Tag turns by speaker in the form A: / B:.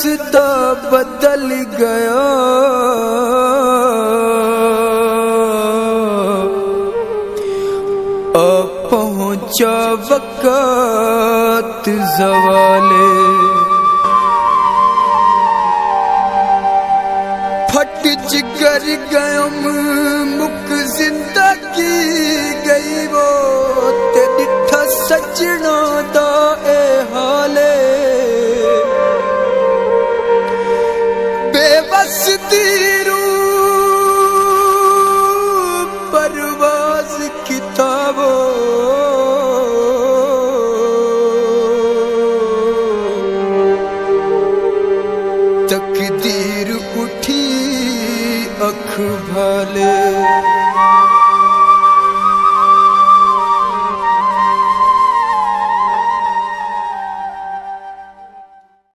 A: रास्ता बदल गया, अब पहुंचा वक़्त ज़वाले। फट जिगर गयम मुक जिंदगी गई वो, ते डिठा सजना दा ए हाले। बेबस तीरू परवाज किताबो, तकदीर उठी अख भाले।